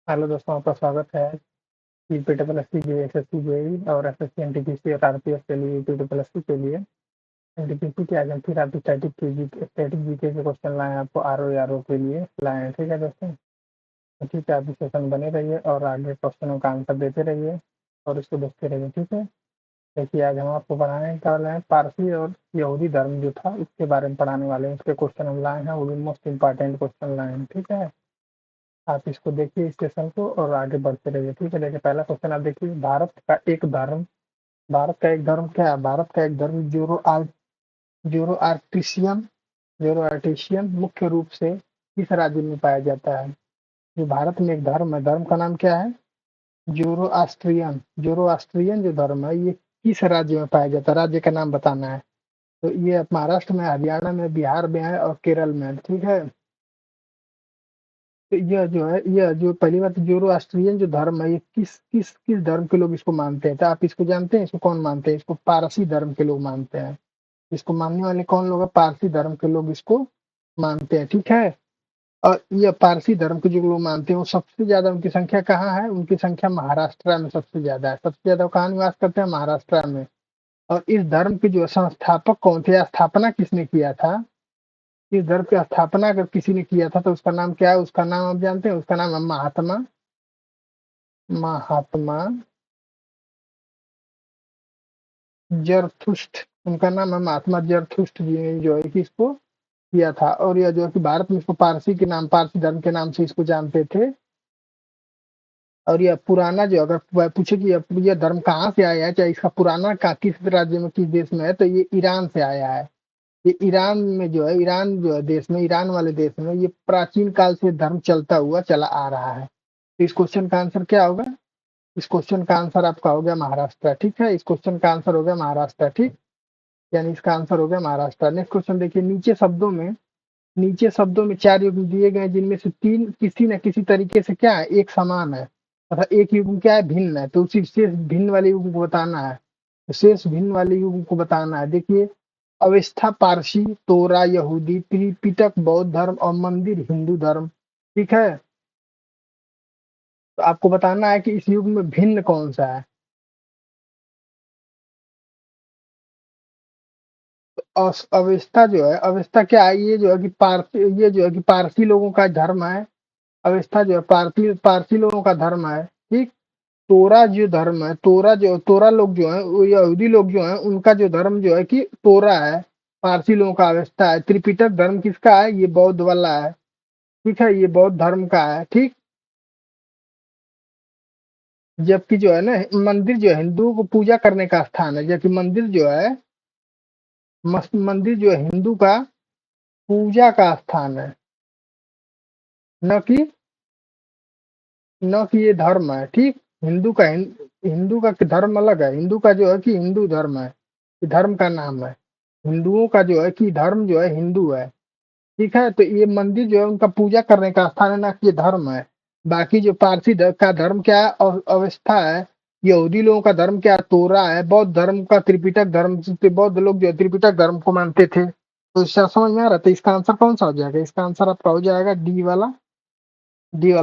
Hello दोस्तों, आपका स्वागत है यूपीट्रिपल एससी जेईई एसएससी जेईई और एसएससी एनटीपीसी और आरपीएफ के लिए यूपीट्रिपल एससी के लिए एनटीपीसी के आज हम फिर आपकी स्टैटिक जीके के क्वेश्चन लाए हैं, आपको आरओ के लिए लाए हैं। ठीक है दोस्तों, तो ठीक है, आप इस सेशन बने रहिए और आगे क्वेश्चनों का आंसर देते रहिए और इसको देखते रहिए। ठीक है, देखिए आज हम आपको पढ़ाने वाले हैं पारसी और यहूदी धर्म जो था इसके बारे में पढ़ाने वाले हैं। इसके क्वेश्चन हम लाए हैं, वो भी मोस्ट इंपॉर्टेंट क्वेश्चन लाए हैं। ठीक है, आप इसको देखिए इस सेशन को और आगे बढ़ते रहिए। ठीक है, देखिए पहला क्वेश्चन आप देखिए, भारत का एक धर्म क्या है? भारत का एक धर्म जोरो आर्टिशियन जोरो आर्टिशियन मुख्य रूप से किस राज्य में पाया जाता है? जो भारत में एक धर्म है, धर्म का नाम क्या है? जोरो आस्ट्रियन जो धर्म है ये किस राज्य में पाया जाता है? राज्य का नाम बताना है। तो ये महाराष्ट्र में, हरियाणा में, बिहार में है और केरल में है। ठीक है, तो यह जो पहली बात, जोरोआस्ट्रियन जो धर्म है ये किस किस किस धर्म के लोग इसको मानते हैं? तो आप इसको जानते हैं, इसको कौन मानते हैं? इसको पारसी धर्म के लोग मानते हैं। इसको मानने वाले कौन लोग हैं? पारसी धर्म के लोग इसको मानते हैं। ठीक है, और यह पारसी धर्म के जो लोग मानते हैं वो सबसे ज्यादा उनकी संख्या कहाँ है? उनकी संख्या महाराष्ट्र में सबसे ज्यादा है। सबसे ज्यादा कहाँ निवास करते हैं? महाराष्ट्र में। और इस धर्म के जो संस्थापक कौन थे, स्थापना किसने किया था? इस धर्म की स्थापना अगर किसी ने किया था तो उसका नाम क्या है? उसका नाम आप जानते हैं? उसका नाम है महात्मा महात्मा जरथुस्ट। उनका नाम है महात्मा जरथुस्ट जी ने जो है कि इसको किया था। और यह जो है कि भारत में इसको पारसी धर्म के नाम से इसको जानते थे। और यह पुराना जो, अगर पूछे कि यह धर्म कहाँ से आया है, चाहे इसका पुराना का किस राज्य में, किस देश में है, तो ये ईरान से आया है। ये ईरान में जो है, ईरान जो है देश में, ईरान वाले देश में ये प्राचीन काल से धर्म चलता हुआ चला आ रहा है। तो इस क्वेश्चन का आंसर क्या होगा? इस क्वेश्चन का आंसर आपका हो गया महाराष्ट्र। ठीक है, इस क्वेश्चन का आंसर हो गया महाराष्ट्र। ठीक, यानी इसका आंसर हो गया महाराष्ट्र। नेक्स्ट क्वेश्चन देखिए, नीचे शब्दों में चार युग्म दिए गए जिनमें से तीन किसी न किसी तरीके से क्या है? एक समान है तथा एक युग्म क्या है? भिन्न है। तो उसी शेष भिन्न वाले युग्म को बताना है। तो शेष भिन्न वाले युग्म को बताना है। देखिए, अवस्था पारसी, तोरा यहूदी, त्रिपिटक बौद्ध धर्म और मंदिर हिंदू धर्म। ठीक है, तो आपको बताना है कि इस युग में भिन्न कौन सा है। अवस्था जो है, अवस्था क्या है? ये जो है कि पारसी लोगों का धर्म है। अवस्था जो है पारसी पारसी लोगों का धर्म है। ठीक, तोरा जो धर्म है, तोरा लोग जो है, वो यहूदी लोग जो है, उनका जो धर्म जो है कि तोरा है। पारसी लोगों का अवस्था है। त्रिपिटक धर्म किसका है? ये बौद्ध वाला है। ठीक है, ये बौद्ध धर्म का है। ठीक, जबकि जो है ना, मंदिर जो है हिंदुओं को पूजा करने का स्थान है। जबकि मंदिर जो है हिंदू का पूजा का स्थान है, न कि ये धर्म है। ठीक, हिंदू का धर्म अलग है। हिंदू का जो है कि हिंदू धर्म है, ये धर्म का नाम है। हिंदुओं का जो है कि धर्म जो है हिंदू है। ठीक है, तो ये मंदिर जो है उनका पूजा करने का स्थान है, ना कि ये धर्म है। बाकी जो का धर्म क्या है? और अवस्था है। यहूदी लोगों का धर्म क्या है? तोरा है। बौद्ध धर्म का त्रिपिटक धर्म से बौद्ध लोग जो है त्रिपिटक धर्म को मानते थे। तो इससे समझ में आ रहा था इसका आंसर कौन सा हो जाएगा? इसका आंसर आपका हो जाएगा डी वाला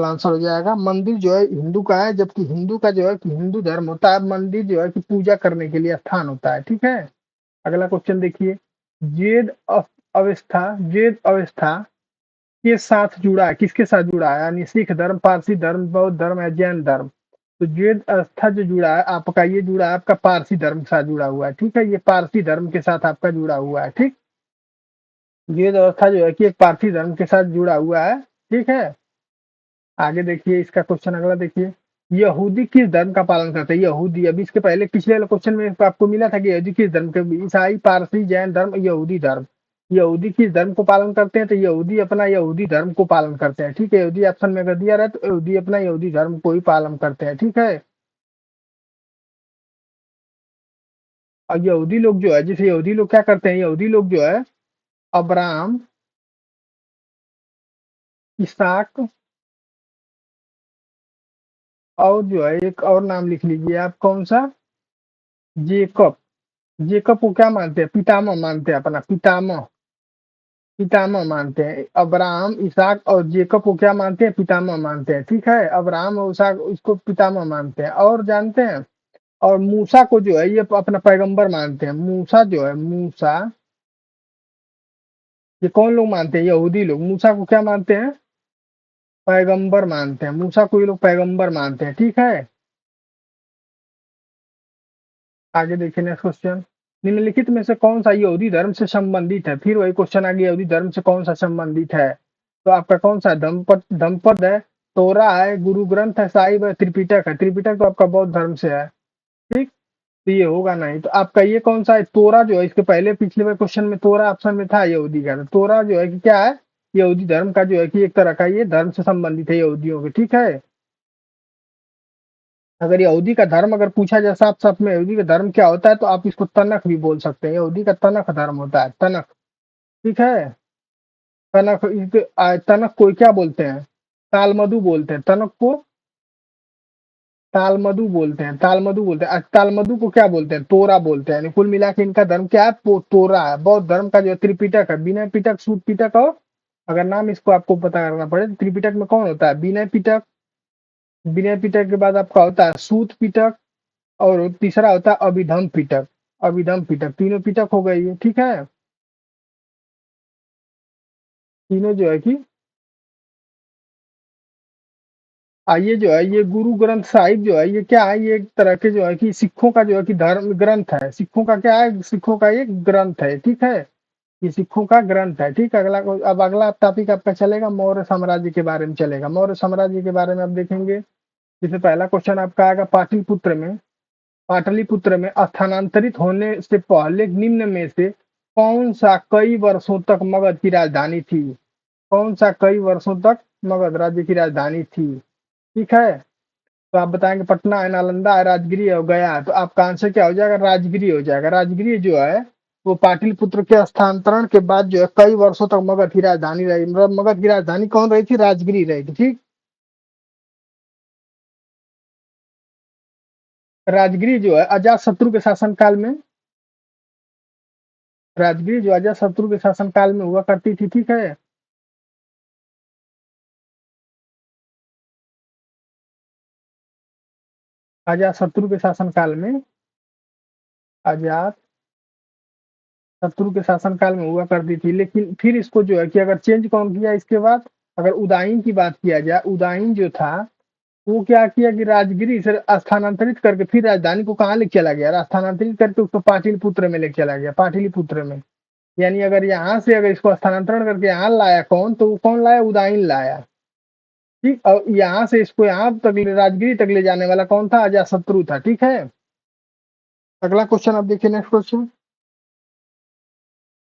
आंसर हो जाएगा। मंदिर जो है हिंदू का है, जबकि हिंदू का जो है कि हिंदू धर्म होता है। मंदिर जो है कि पूजा करने के लिए स्थान होता है। ठीक है, अगला क्वेश्चन देखिए, जेद अवस्था के साथ जुड़ा है, किसके साथ जुड़ा है? यानी सिख धर्म, पारसी धर्म, बौद्ध धर्म या जैन धर्म। तो जेद अवस्था जो जुड़ा है आपका, ये जुड़ा है आपका पारसी धर्म के साथ जुड़ा हुआ है। ठीक है, ये पारसी धर्म के साथ आपका जुड़ा हुआ है। ठीक, जेद अवस्था जो है कि एक पारसी धर्म के साथ जुड़ा हुआ है। ठीक है, आगे देखिए इसका क्वेश्चन अगला देखिए, यहूदी किस धर्म का पालन करते हैं? यहूदी, अभी इसके पहले पिछले वाले क्वेश्चन में आपको मिला था कि यहूदी किस धर्म के? ईसाई, पारसी, जैन धर्म, यहूदी धर्म। यहूदी किस धर्म को पालन करते हैं? तो यहूदी अपना यहूदी धर्म को पालन करते हैं। ठीक है, यहूदी ऑप्शन में अगर दिया रहा है तो यहूदी अपना यहूदी धर्म को ही पालन करते हैं। ठीक है, और यहूदी लोग जो है, जैसे यहूदी लोग क्या करते हैं, यहूदी लोग जो है अब्राहम, इसहाक और जो है एक और नाम लिख लीजिए आप, कौन सा? जेकब। जेकब को क्या मानते हैं? पितामह मानते हैं, अपना पितामह। पितामह मानते हैं। अब्राहम, इसहाक और जेकब को क्या मानते हैं? पितामह मानते हैं। ठीक है, अब्राहम और इसहाक इसको पितामह मानते हैं। और जानते हैं, और मूसा को जो है ये अपना पैगंबर मानते हैं। मूसा जो है, मूसा, ये कौन लोग मानते हैं? यहूदी लोग मूसा को क्या मानते हैं? पैगंबर मानते हैं। मूसा को ये लोग पैगंबर मानते हैं। ठीक है, आगे देखिए नेक्स्ट क्वेश्चन। निम्नलिखित में से कौन सा यहूदी धर्म से संबंधित है? फिर वही क्वेश्चन आ गया, यहूदी धर्म से कौन सा संबंधित है? तो आपका कौन सा? धम्पद है, तोरा है, गुरु ग्रंथ है, साहिब है, त्रिपिटक है। त्रिपिटक तो आपका बौद्ध धर्म से है। ठीक, तो ये होगा नहीं। तो आपका ये कौन सा है? तोरा जो है, इसके पहले पिछले वाले क्वेश्चन में तोरा ऑप्शन में था यहूदी का। तो तोरा जो है कि क्या है? यहूदी धर्म का जो है कि एक तरह का ये धर्म से संबंधित है यहूदियों के। ठीक है, अगर यहूदी का धर्म अगर पूछा जाए साफ साफ में यहूदी का धर्म क्या होता है, तो आप इसको तनख भी बोल सकते हैं। यहूदी का तनख धर्म होता है, तनख। ठीक है, तनख को क्या बोलते हैं? तालमधु बोलते हैं तनख को। तालमधु बोलते हैं, तालमधु बोलते हैं। तालमधु को क्या बोलते हैं? तोरा बोलते हैं। यानी कुल मिला के इनका धर्म क्या है? तोरा है। बौद्ध धर्म का जो है त्रिपिटक है, विनय पिटक, सूत पिटक। और अगर नाम इसको आपको पता करना पड़े तो त्रिपिटक में कौन होता है? विनय पिटक। विनय पिटक के बाद आपका होता है सूत पिटक, और तीसरा होता है अभिधम पिटक। अभिधम पिटक, तीनों पिटक हो गई है। ठीक है, तीनों जो है कि ये जो है ये गुरु ग्रंथ साहिब जो है ये क्या है? ये एक तरह के जो है कि सिखों का जो है कि धर्म ग्रंथ है। सिखों का क्या है? सिखों का ये ग्रंथ है। ठीक है, ये सिखों का ग्रंथ है। ठीक है, अब अगला टॉपिक आपका चलेगा मौर्य साम्राज्य के बारे में चलेगा। मौर्य साम्राज्य के बारे में आप देखेंगे। जैसे पहला क्वेश्चन आपका आएगा, पाटलिपुत्र में स्थानांतरित होने से पहले निम्न में से कौन सा कई वर्षों तक मगध की राजधानी थी? कौन सा कई वर्षों तक मगध राज्य की राजधानी थी? ठीक है, तो आप बताएंगे पटना है, नालंदा है, राजगिरी है और गया है। तो आपका आंसर क्या हो जाएगा? राजगिरी हो जाएगा। राजगिरी जो है वो पाटलिपुत्र के स्थानांतरण के बाद जो है कई वर्षों तक मगध की राजधानी रही। मतलब मगध की राजधानी कौन रही थी? राजगिरी रही थी। ठीक, राजगिरी जो है अजात शत्रु के शासन काल में, राजगिरी जो अजात शत्रु के शासन काल में हुआ करती थी। ठीक है, अजात शत्रु के शासन काल में, अजात शत्रु के शासन काल में हुआ करती थी। लेकिन फिर इसको जो है कि अगर चेंज कौन किया इसके बाद, अगर उदाइन की बात किया जाए, उदाइन जो था वो क्या किया कि राजगिरी से स्थानांतरित करके फिर राजधानी को कहाँ लेके चला गया? स्थानांतरित करके उसको पाटलिपुत्र में लेके चला गया, पाटलिपुत्र में। यानी अगर यहाँ से अगर इसको स्थानांतरण करके यहाँ लाया कौन, तो वो कौन लाया? उदाइन लाया। ठीक, और यहाँ से इसको यहाँ तक राजगिरी तक ले जाने वाला कौन था? अजातशत्रु था। ठीक है, अगला क्वेश्चन आप देखिए, नेक्स्ट क्वेश्चन।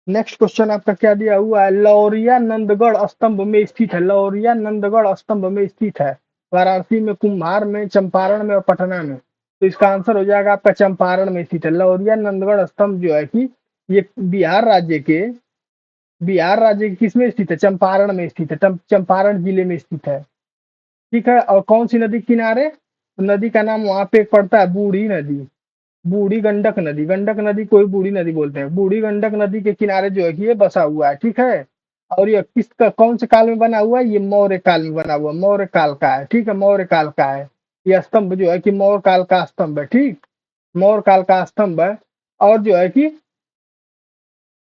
नेक्स्ट क्वेश्चन आपका क्या दिया हुआ है? लौरिया नंदगढ़ स्तंभ में स्थित है। लौरिया नंदगढ़ स्तंभ में स्थित है। वाराणसी में, कुम्हार में, चंपारण में और पटना में। तो इसका आंसर हो जाएगा आपका चंपारण में स्थित है। लौरिया नंदगढ़ स्तंभ जो है कि ये बिहार राज्य के किस में स्थित है? चंपारण में स्थित है। चंपारण जिले में स्थित है। ठीक है, और कौन सी नदी किनारे? तो नदी का नाम वहां पे पड़ता है बूढ़ी नदी। बूढ़ी गंडक नदी, गंडक नदी कोई बूढ़ी नदी बोलते हैं। बूढ़ी गंडक नदी के किनारे जो है कि ये बसा हुआ है। ठीक है, और ये कौन से काल में बना हुआ है? ये मौर्य काल में बना हुआ, मौर्य काल का है। ठीक है, मौर्य काल का है। ये स्तंभ जो है कि मौर्य काल का स्तंभ है। ठीक, मौर्य काल का स्तंभ है। और जो है कि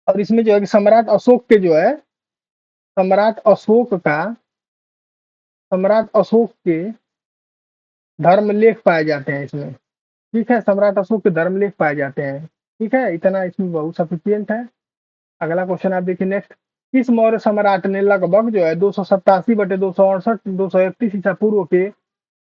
और इसमें जो है कि सम्राट अशोक के जो है, सम्राट अशोक का, सम्राट अशोक के धर्म लेख पाए जाते हैं इसमें। ठीक है, सम्राट अशोक के धर्म लेख पाए जाते हैं। ठीक है, इतना इसमें बहुत सफिशियंट है। अगला क्वेश्चन आप देखिए नेक्स्ट। किस मौर्य सम्राट ने लगभग जो है 287/268 231 ईसा पूर्व के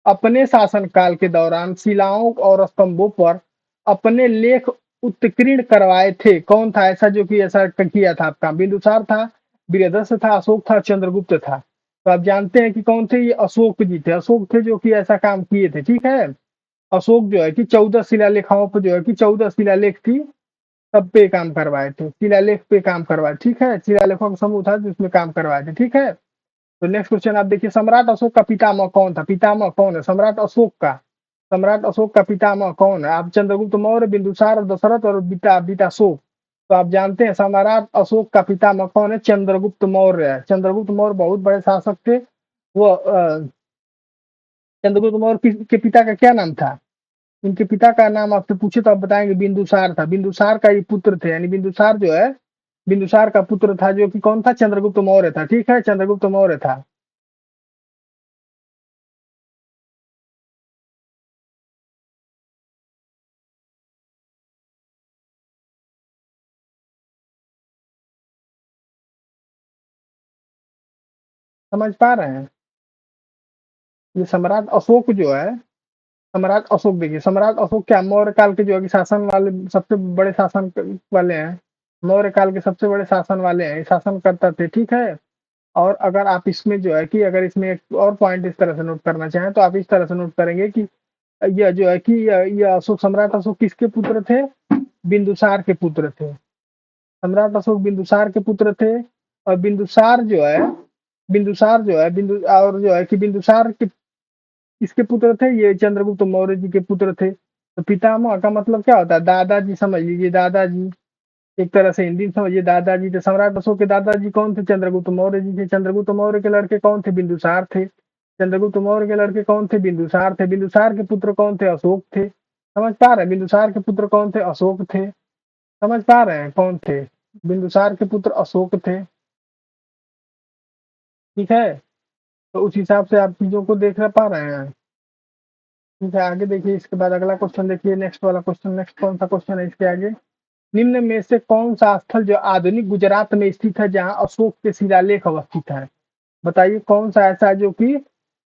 अपने शासन काल के दौरान शिलाओं और स्तंभों पर अपने लेख उत्कीर्ण करवाए थे? कौन था ऐसा जो कि ऐसा किया था? आपका बिंदुसार था, वीरभद्र था, अशोक था, चंद्रगुप्त था। तो आप जानते हैं कि कौन थे? ये अशोक जी थे। अशोक थे जो कि ऐसा काम किए थे। ठीक है, अशोक जो है कि 14 शिलालेखाओं पर जो है कि 14 शिलालेख थी, सब पे काम करवाए थे। शिलालेख पे काम करवाए। ठीक है, शिलालेखों का समूह था जिसमें काम करवाए थे। ठीक है, तो नेक्स्ट क्वेश्चन आप देखिए, सम्राट अशोक का पितामह कौन था? पितामह कौन है सम्राट अशोक का? सम्राट अशोक का पितामह कौन है? आप चंद्रगुप्त मौर्य, बिंदुसार, दशरथ और बीटा बीटाशोक। तो आप जानते हैं सम्राट अशोक का पितामह कौन है? चंद्रगुप्त मौर्य है। चंद्रगुप्त मौर्य बहुत बड़े शासक थे। वो चंद्रगुप्त मौर्य के पिता का क्या नाम था? इनके पिता का नाम आपसे पूछे तो आप बताएंगे बिंदुसार था। बिंदुसार का ये पुत्र थे, यानी बिंदुसार जो है, बिंदुसार का पुत्र था, जो कि कौन था? चंद्रगुप्त मौर्य था। ठीक है, चंद्रगुप्त मौर्य था। समझ पा रहे हैं? ये सम्राट अशोक जो है, सम्राट अशोक, देखिए सम्राट अशोक क्या मौर्य काल के जो है कि शासन वाले सबसे बड़े शासन वाले हैं। मौर्य काल के सबसे बड़े शासन वाले हैं, ये शासन करता थे। ठीक है। और अगर आप इसमें जो है कि अगर इसमें एक और पॉइंट इस तरह से नोट करना चाहें तो आप इस तरह से नोट करेंगे कि यह जो है कि यह अशोक, सम्राट अशोक किसके पुत्र थे? बिंदुसार के पुत्र थे। सम्राट अशोक बिंदुसार के पुत्र थे। और बिंदुसार जो है, बिंदुसार जो है, बिंदु और जो है कि बिंदुसार के किसके पुत्र थे? ये चंद्रगुप्त मौर्य जी के पुत्र थे। तो पितामह का मतलब क्या होता है? दादाजी समझ लीजिए, दादाजी। एक तरह से हिंदी में समझिए, दादाजी। तो सम्राट अशोक के दादाजी कौन थे? चंद्रगुप्त मौर्य जी थे। चंद्रगुप्त मौर्य के लड़के कौन थे? बिंदुसार थे। चंद्रगुप्त मौर्य के लड़के कौन थे? बिंदुसार थे। बिंदुसार के पुत्र कौन थे? अशोक थे। समझ पा रहे हैं? बिंदुसार के पुत्र कौन थे? अशोक थे। समझ पा रहे हैं कौन थे? बिंदुसार के पुत्र अशोक थे। ठीक है। तो उस हिसाब से आप चीजों को देख पा रहे हैं। ठीक है, आगे देखिए। इसके बाद अगला क्वेश्चन देखिए, नेक्स्ट वाला क्वेश्चन। नेक्स्ट कौन सा क्वेश्चन है इसके आगे? निम्न में से कौन सा स्थल जो आधुनिक गुजरात में स्थित है जहां अशोक के शिलालेख अवस्थित है? बताइए कौन सा ऐसा है जो कि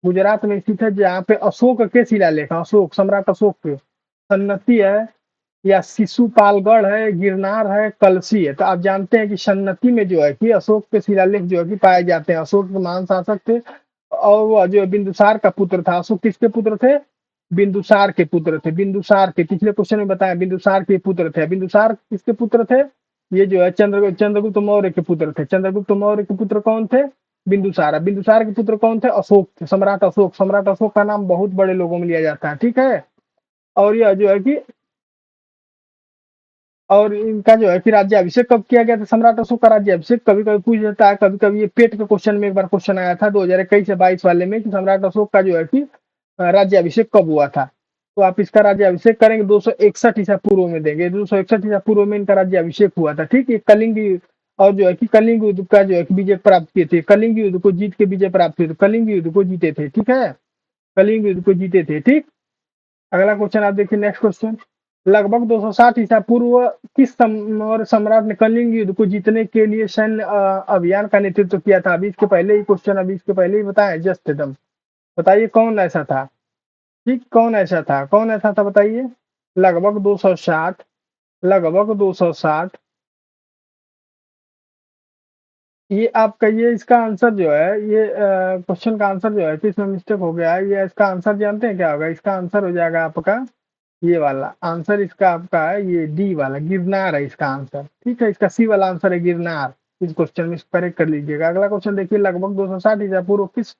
गुजरात में स्थित है जहाँ पे अशोक के शिलालेख हैं? अशोक, सम्राट अशोक के। सन्नति है, या शिशुपालगढ़ है, गिरनार है, कलसी है? तो आप जानते हैं कि सन्नति में जो है कि अशोक के शिलालेख जो है कि पाए जाते हैं। अशोक के महान शासक थे, और वह जो बिंदुसार का पुत्र था। अशोक किसके पुत्र थे? बिंदुसार के पुत्र थे। बिंदुसार के, पिछले क्वेश्चन में बताया, बिंदुसार के पुत्र थे। बिंदुसार किसके पुत्र थे? ये जो है चंद्रगुप्त मौर्य के पुत्र थे। चंद्रगुप्त मौर्य के पुत्र कौन थे? बिंदुसार। बिंदुसार के पुत्र कौन थे? अशोक थे। सम्राट अशोक। सम्राट अशोक का नाम बहुत बड़े लोगों में लिया जाता है। ठीक है। और यह जो है कि, और इनका जो है कि राज्याभिषेक कब किया गया था? सम्राट अशोक का राज्याभिषेक कभी कभी पूछ जाता है, कभी कभी ये पेट के क्वेश्चन में एक बार क्वेश्चन आया था 2021 से 22 वाले में, कि सम्राट अशोक का जो है कि राज्याभिषेक कब हुआ था? तो आप इसका राज्याभिषेक करेंगे 261 ईसा पूर्व में देंगे। 261 ईसा पूर्व में इनका राज्याभिषेक हुआ था। ठीक है। कलिंग, और जो है कि कलिंग युद्ध का जो है कि विजय प्राप्त किए थे। कलिंग युद्ध को जीत के विजय प्राप्त किए थे। कलिंग युद्ध को जीते थे। ठीक है। कलिंग युद्ध को जीते थे। ठीक। अगला क्वेश्चन आप देखिए, नेक्स्ट क्वेश्चन। लगभग 260 ईसा पूर्व किस सम्राट ने कलिंग युद्ध को जीतने के लिए सैन्य अभियान का नेतृत्व किया था? अभी इसके पहले ही क्वेश्चन, अभी इसके पहले ही बताया जस्ट एकदम। बताइए कौन ऐसा था? ठीक, कौन ऐसा था? कौन ऐसा था बताइए? लगभग 260, लगभग 260। ये आपका, ये इसका आंसर जो है, ये क्वेश्चन का आंसर जो है कि इसमें मिस्टेक हो गया है। ये इसका आंसर जानते हैं क्या होगा? इसका आंसर हो जाएगा आपका, ये वाला आंसर इसका आपका है, ये डी वाला, गिरनार है इसका आंसर। ठीक है। इसका सी वाला आंसर है गिरनार। इस क्वेश्चन में करेक्ट कर लीजिएगा। अगला क्वेश्चन देखिए, लगभग 260 ईसा पूर्व किस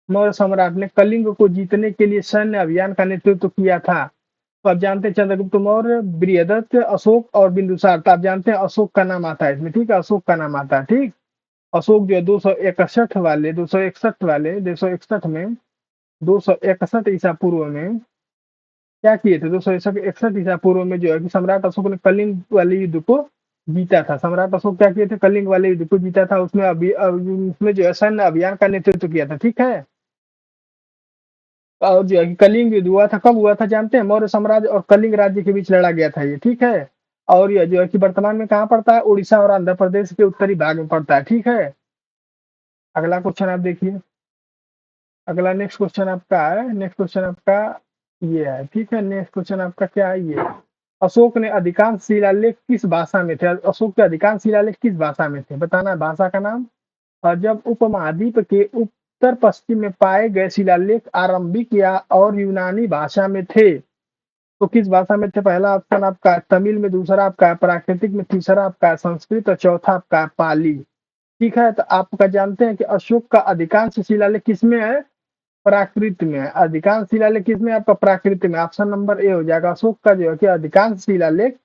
मौर्य सम्राट ने कलिंग को जीतने के लिए सैन्य अभियान का नेतृत्व किया था? तो आप जानते हैं चंद्रगुप्त मौर्य, बृहदत्त, अशोक और बिंदुसार। तो आप जानते हैं अशोक का नाम आता है इसमें। ठीक है, अशोक का नाम आता है। ठीक। अशोक जो है 261 वाले, 261 वाले, 261 में, 261 ईसा पूर्व में क्या किए थे? 261 ईसा पूर्व में जो है कि सम्राट अशोक ने कलिंग वाले युद्ध को जीता था। सम्राट अशोक क्या किए थे? कलिंग वाले युद्ध को जीता था। उसमें अभी उसमें जो है सैन्य अभियान का नेतृत्व किया था। ठीक है। और जो है कि कलिंग युद्ध हुआ था, कब हुआ था जानते हैं? मौर्य साम्राज्य और कलिंग राज्य के बीच लड़ा गया था ये। ठीक है। और यह जो है कि वर्तमान में कहाँ पड़ता है? उड़ीसा और आंध्र प्रदेश के उत्तरी भाग में पड़ता है। ठीक है। अगला क्वेश्चन आप देखिए। अगला नेक्स्ट क्वेश्चन आपका है, नेक्स्ट क्वेश्चन आपका ये है। ठीक है। नेक्स्ट क्वेश्चन आपका क्या है? ये अशोक ने अधिकांश शिलालेख किस भाषा में थे? अशोक के अधिकांश शिलालेख किस भाषा में थे? बताना है भाषा का नाम। और जब उपमहाद्वीप के उत्तर पश्चिम में पाए गए शिलालेख आरंभिक या और यूनानी भाषा में थे, तो किस भाषा में थे? पहला ऑप्शन आपका है तमिल में, दूसरा आपका है प्राकृतिक में, तीसरा आपका है संस्कृत और चौथा आपका है पाली। ठीक है। तो आपका जानते हैं कि अशोक का अधिकांश शिलालेख किसमें है? प्राकृत में है। अधिकांश शिलालेख किसमें? आपका प्राकृत में। ऑप्शन नंबर ए हो जाएगा। अशोक का जो है कि अधिकांश शिलालेख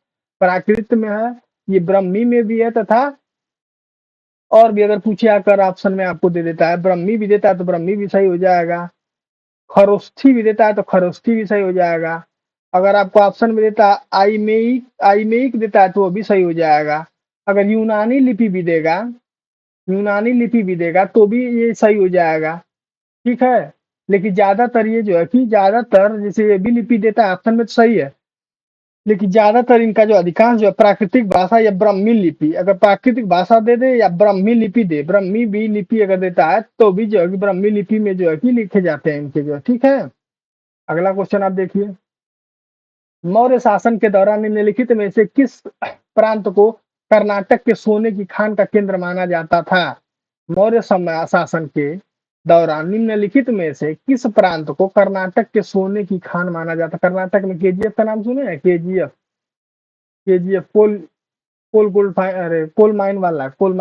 प्राकृत में है। ये ब्रह्मी में भी है तथा और भी अगर पूछे आकर ऑप्शन में आपको दे देता है, ब्रह्मी भी देता है तो ब्रह्मी भी सही हो जाएगा, खरोष्ठी भी देता है तो खरोष्ठी भी सही हो जाएगा। अगर आपको ऑप्शन में देता है आइमेइक आइमेइक देता है तो वो भी सही हो जाएगा। अगर यूनानी लिपि भी देगा तो भी ये सही हो जाएगा। ठीक है, लेकिन ज्यादातर ये जो है कि ज्यादातर जैसे ये भी लिपि देता है ऑप्शन में तो सही है, लेकिन ज्यादातर इनका जो अधिकांश जो है प्राकृतिक भाषा या ब्राह्मी लिपि, अगर प्राकृतिक भाषा दे दे या ब्राह्मी लिपि दे, ब्राह्मी भी लिपि अगर देता है तो भी जो है कि ब्राह्मी लिपि में जो है कि लिखे जाते हैं इनके जो है। ठीक है, अगला क्वेश्चन आप देखिए, मौर्य शासन के दौरान निम्नलिखित में से किस प्रांत को कर्नाटक के सोने की खान का केंद्र माना जाता था? मौर्य शासन के दौरान निम्नलिखित में से किस प्रांत को कर्नाटक के सोने की खान माना जाता? कर्नाटक में केजीएफ का नाम सुने हैं? केजीएफ, केजीएफ कोल गोल्ड अरे कोल माइन वाला, कोल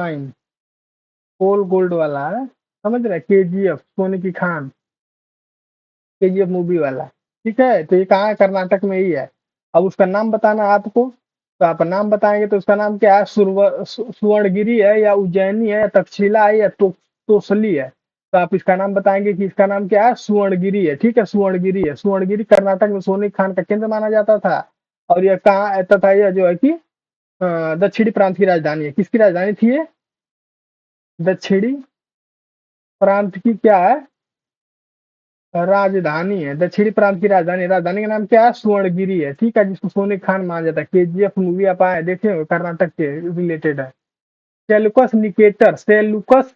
गोल्ड वाला है, समझ रहे? केजीएफ सोने की खान, केजीएफ मूवी वाला। ठीक है, तो ये कहाँ है? कर्नाटक में ही है। अब उसका नाम बताना है आपको, तो आप नाम बताएंगे तो उसका नाम क्या है? सुवर्णगिरी है या उज्जैनी है या तक्षशिला है या तोसली है? तो आप इसका नाम बताएंगे कि इसका नाम क्या है? सुवर्णगिरी है। ठीक है, सुवर्णगिरी है। सुवर्णगिरी कर्नाटक में सोने की खान का केंद्र माना जाता था। और यह कहाँ तथा यह जो है कि दक्षिणी प्रांत की राजधानी है। किसकी राजधानी थी ये? दक्षिणी प्रांत की क्या है? राजधानी है। दक्षिणी प्रांत की राजधानी, राजधानी का नाम क्या है? सुवर्णगिरी है। ठीक है, जिसको सोने खान माना जाता है। केजीएफ मूवी आप आए देखे हो, कर्नाटक के रिलेटेड है। सेल्यूकस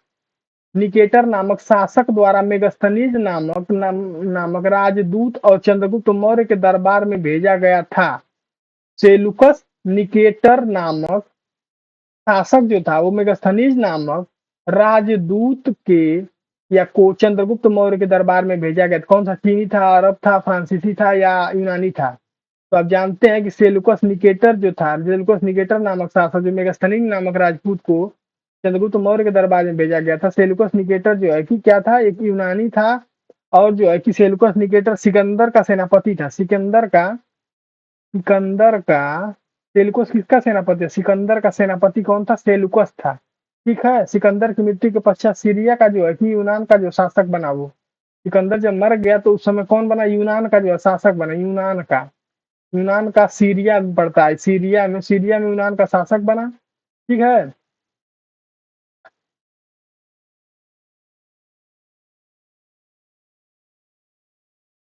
निकेटर नामक शासक द्वारा मेगस्थनीज नामक राजदूत और चंद्रगुप्त मौर्य के दरबार में भेजा गया था। सेल्यूकस निकेटर नामक शासक जो था वो मेगस्थनीज नामक राजदूत के या को चंद्रगुप्त मौर्य के दरबार में भेजा गया। कौन सा? चीनी था, अरब था, फ्रांसीसी था या यूनानी था? तो आप जानते हैं कि सेल्यूकस निकेटर जो था, सेल्यूकस निकेटर नामक शासक जो मेगस्थनीज नामक राजपूत को चंद्रगुप्त मौर्य के दरबार में भेजा गया था। सेल्यूकस निकेटर जो है कि क्या था? एक यूनानी था। और जो है कि सेल्यूकस निकेटर सिकंदर का सेनापति था। सिकंदर का सेल्यूकस किसका सेनापति है? सिकंदर का सेनापति कौन था? सेल्यूकस था। ठीक है, सिकंदर की मृत्यु के पश्चात सीरिया का जो है कि यूनान का जो शासक बना वो। सिकंदर जब मर गया तो उस समय कौन बना? यूनान का जो है शासक बना, यूनान का सीरिया में पड़ता है, सीरिया में यूनान का शासक बना। ठीक है,